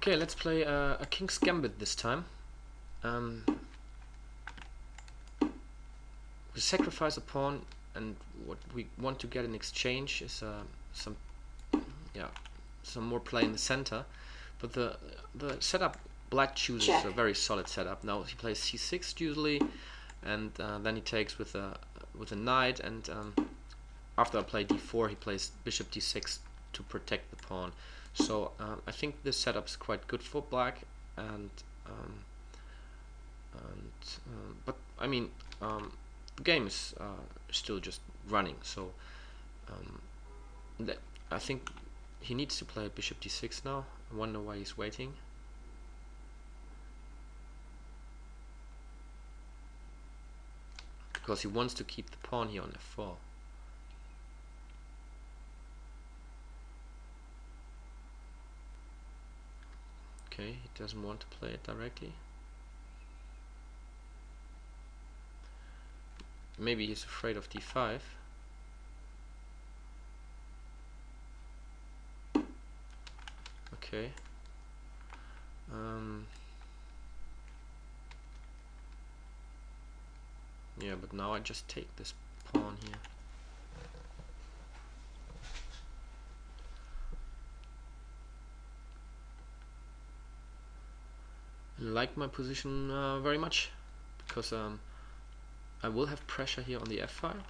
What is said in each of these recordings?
Okay, let's play a King's Gambit this time. We sacrifice a pawn, and what we want to get in exchange is some more play in the center. But the setup Black chooses is a very solid setup. Now he plays c6 usually, and then he takes with a knight, and after I play d4 he plays bishop d6 to protect the pawn. So I think this setup is quite good for Black, but I mean the game is still just running. So I think he needs to play bishop d6 now. I wonder why he's waiting. Because he wants to keep the pawn here on f4. Okay, he doesn't want to play it directly. Maybe he's afraid of d5. Okay. Yeah, but now I just take this pawn here. I like my position very much, because I will have pressure here on the f-file.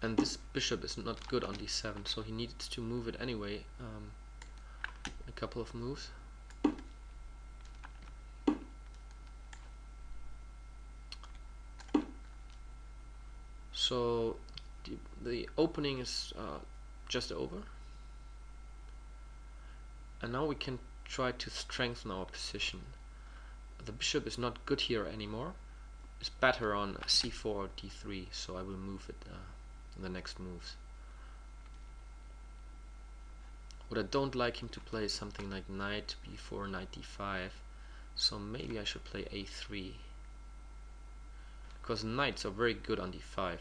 And this bishop is not good on d7, so he needs to move it anyway. A couple of moves. So the opening is just over, and now we can try to strengthen our position. The bishop is not good here anymore. It's better on c4 or d3, so I will move it in the next moves. What I don't like him to play is something like knight b4, knight d5, so maybe I should play a3, because knights are very good on d5.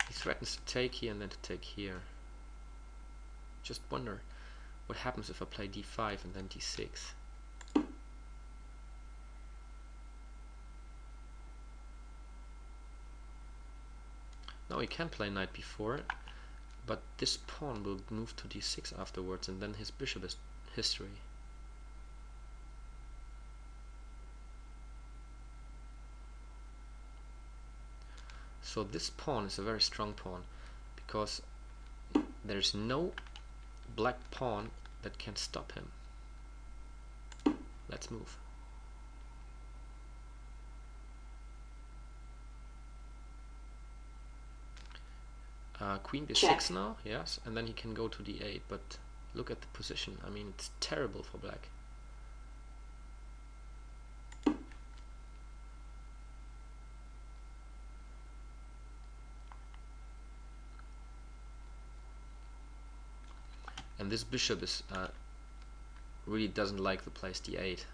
He threatens to take here and then to take here. Just wonder what happens if I play d5 and then d6. Now he can play knight b4, but this pawn will move to d6 afterwards, and then his bishop is history. So this pawn is a very strong pawn, because there's no black pawn that can stop him. Let's move. Queen b6 now, yes, and then he can go to d8, but look at the position. I mean, it's terrible for Black. And this bishop is really doesn't like the place d8,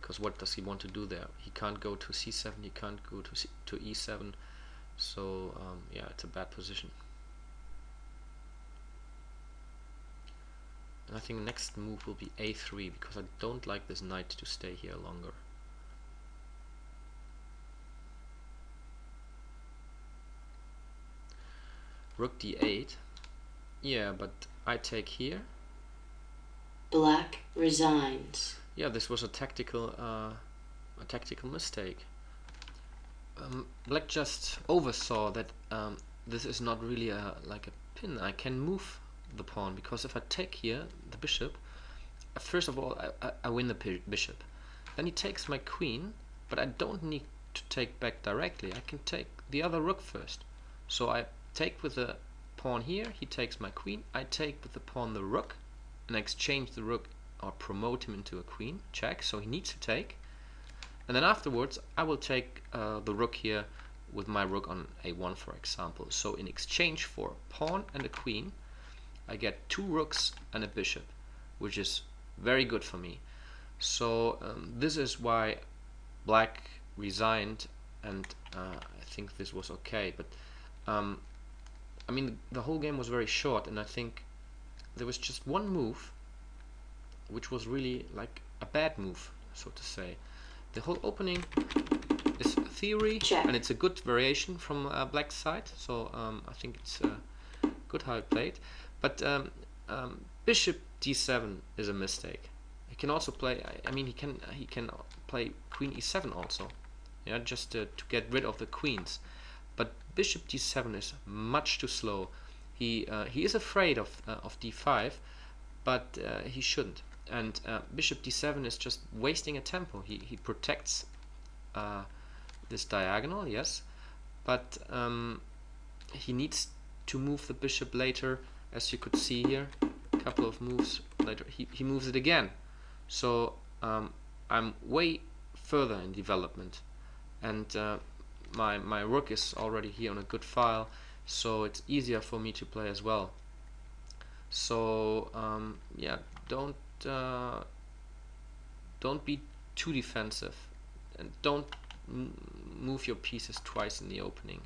because what does he want to do there? He can't go to c7, he can't go to e7, so yeah, it's a bad position. And I think the next move will be a3, because I don't like this knight to stay here longer. Rook d8. Yeah, but I take here. Black resigns. Yeah, this was a tactical mistake. Black just oversaw that this is not really like a pin. I can move the pawn, because if I take here the bishop, first of all I win the bishop. Then he takes my queen, but I don't need to take back directly. I can take the other rook first. So I take with the pawn here, he takes my queen, I take with the pawn the rook, and I exchange the rook or promote him into a queen, check, so he needs to take. And then afterwards I will take the rook here with my rook on a1, for example. So in exchange for a pawn and a queen, I get 2 rooks and a bishop, which is very good for me. So this is why Black resigned, and I think this was okay. But I mean, the whole game was very short, and I think there was just one move which was really like a bad move, so to say. The whole opening is theory, Check. and it's a good variation from black's side, so I think it's good how he played. But bishop d7 is a mistake. He can also play. I mean, he can play queen e7 also, yeah, just to get rid of the queens. But bishop d7 is much too slow. He is afraid of d5, but he shouldn't. And bishop d7 is just wasting a tempo. He protects this diagonal, yes, but he needs to move the bishop later, as you could see here. A couple of moves later, he moves it again. So I'm way further in development, and my rook is already here on a good file, so it's easier for me to play as well. So yeah, don't be too defensive, and don't move your pieces twice in the opening.